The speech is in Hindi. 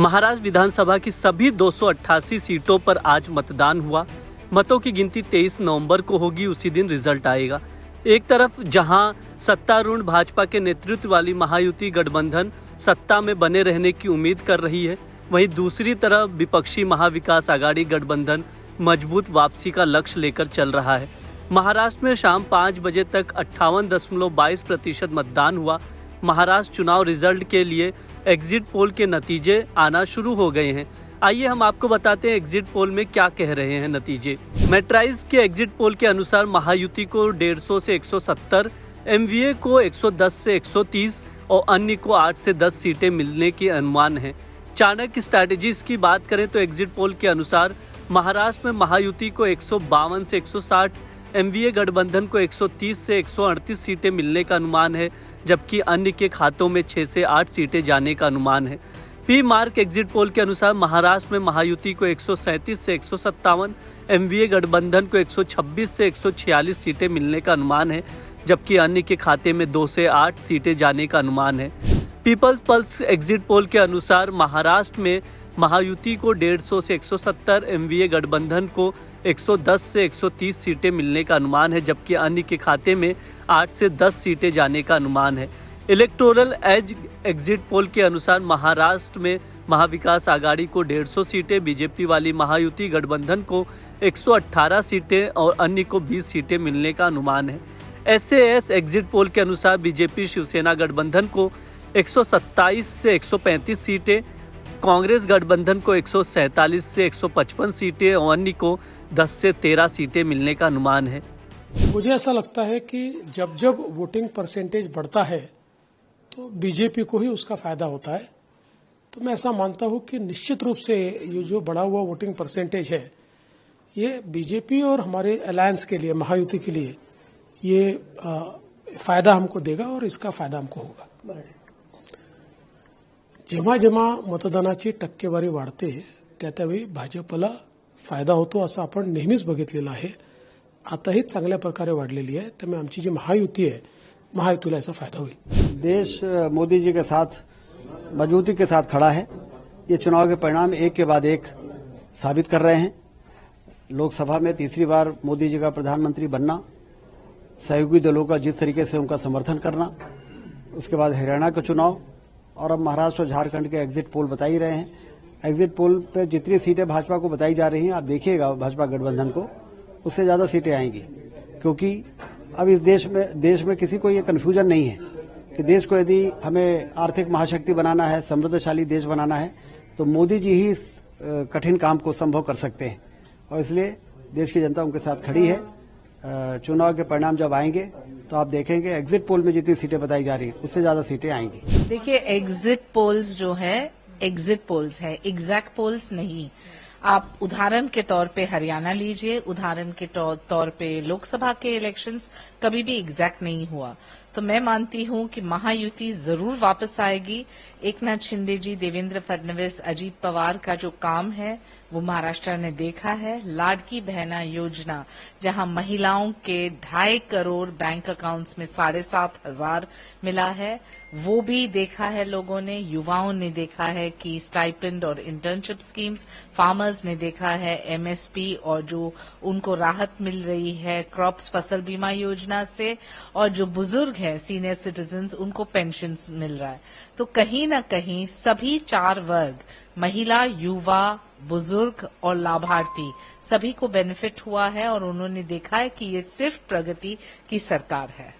महाराष्ट्र विधानसभा की सभी 288 सीटों पर आज मतदान हुआ। मतों की गिनती 23 नवंबर को होगी, उसी दिन रिजल्ट आएगा। एक तरफ जहां सत्तारूढ़ भाजपा के नेतृत्व वाली महायुति गठबंधन सत्ता में बने रहने की उम्मीद कर रही है, वहीं दूसरी तरफ विपक्षी महाविकास आघाड़ी गठबंधन मजबूत वापसी का लक्ष्य लेकर चल रहा है। महाराष्ट्र में शाम 5 बजे तक 58.22% मतदान हुआ। महाराष्ट्र चुनाव रिजल्ट के लिए एग्जिट पोल के नतीजे आना शुरू हो गए हैं। आइए हम आपको बताते हैं एग्जिट पोल में क्या कह रहे हैं नतीजे। मैट्राइज के एग्जिट पोल के अनुसार महायुति को 150 से 170, एमवीए को 110 से 130 और अन्य को 8 से 10 सीटें मिलने की अनुमान है। चाणक्य स्ट्रैटेजीज की बात करें तो एग्जिट पोल के अनुसार महाराष्ट्र में महायुति को 152 से 160, एमवीए गठबंधन को 130 से 138 सीटें मिलने का अनुमान है, जबकि अन्य के खातों में 6 से 8 सीटें जाने का अनुमान है। पी मार्क एग्जिट पोल के अनुसार महाराष्ट्र में महायुति को 137 से 157, एमवीए गठबंधन को 126 से 146 सीटें मिलने का अनुमान है, जबकि अन्य के खाते में 2 से 8 सीटें जाने का अनुमान है। पीपल्स पल्स एग्जिट पोल के अनुसार महाराष्ट्र में महायुति को 150 से 170, एमवीए गठबंधन को 110 से 130 सीटें मिलने का अनुमान है, जबकि अन्य के खाते में 8 से 10 सीटें जाने का अनुमान है। इलेक्टोरल एज एग्जिट पोल के अनुसार महाराष्ट्र में महाविकास आघाड़ी को 150 सीटें, बीजेपी वाली महायुति गठबंधन को 118 सीटें और अन्य को 20 सीटें मिलने का अनुमान है। एसएएस एग्जिट पोल के अनुसार बीजेपी शिवसेना गठबंधन को 127 से 135 सीटें, कांग्रेस गठबंधन को 147 से 155 सीटें और अन्य को 10 से 13 सीटें मिलने का अनुमान है। मुझे ऐसा लगता है कि जब जब वोटिंग परसेंटेज बढ़ता है तो बीजेपी को ही उसका फायदा होता है। तो मैं ऐसा मानता हूं कि निश्चित रूप से ये जो बढ़ा हुआ वोटिंग परसेंटेज है, ये बीजेपी और हमारे अलायंस के लिए, महायुति के लिए ये फायदा हमको देगा और इसका फायदा हमको होगा। जेव्हा जेव्हा मतदानाची टक्केवारी वाढते त्यावेळी भाजपला फायदा होतो असं आपण नेहमीच बघितलेलं आहे। आताही चांगल्या प्रकारे वाढलेली आहे, त्यामुळे आमची जी महायुती आहे, महायुतीला याचा फायदा होईल। देश मोदी जी के साथ मजबूती के साथ खड़ा है। ये चुनाव के परिणाम एक के बाद एक साबित कर रहे हैं। लोकसभा में तीसरी बार मोदी जी का प्रधानमंत्री बनना, सहयोगी दलों का जिस तरीके से उनका समर्थन करना, उसके बाद हरियाणा का चुनाव और अब महाराष्ट्र और झारखंड के एग्जिट पोल बता ही रहे हैं। एग्जिट पोल पे जितनी सीटें भाजपा को बताई जा रही हैं, आप देखिएगा भाजपा गठबंधन को उससे ज्यादा सीटें आएंगी, क्योंकि अब इस देश में किसी को ये कन्फ्यूजन नहीं है कि देश को यदि हमें आर्थिक महाशक्ति बनाना है, समृद्धशाली देश बनाना है, तो मोदी जी ही इस कठिन काम को संभव कर सकते हैं। और इसलिए देश की जनता उनके साथ खड़ी है। चुनाव के परिणाम जब आएंगे तो आप देखेंगे एग्जिट पोल में जितनी सीटें बताई जा रही हैं उससे ज्यादा सीटें आएंगी। देखिए, एग्जिट पोल्स जो है एग्जिट पोल्स है, एग्जैक्ट पोल्स नहीं। आप उदाहरण के तौर पे हरियाणा लीजिए, उदाहरण के तौर पे लोकसभा के इलेक्शंस कभी भी एग्जैक्ट नहीं हुआ। तो मैं मानती हूं कि महायुति जरूर वापस आएगी। एकनाथ शिंदे जी, देवेंद्र फडणवीस, अजीत पवार का जो काम है वो महाराष्ट्र ने देखा है। लाडकी बहना योजना, जहां महिलाओं के 2.5 करोड़ बैंक अकाउंट्स में 7,500 मिला है, वो भी देखा है लोगों ने। युवाओं ने देखा है कि स्टाइपेंड और इंटर्नशिप स्कीम्स, फार्मर्स ने देखा है एमएसपी और जो उनको राहत मिल रही है क्रॉप्स फसल बीमा योजना से, और जो बुजुर्ग हैं सीनियर सिटीजन्स, उनको पेंशन्स मिल रहा है। तो कहीं न कहीं सभी 4 वर्ग, महिला, युवा, बुजुर्ग और लाभार्थी, सभी को बेनिफिट हुआ है और उन्होंने देखा है कि ये सिर्फ प्रगति की सरकार है।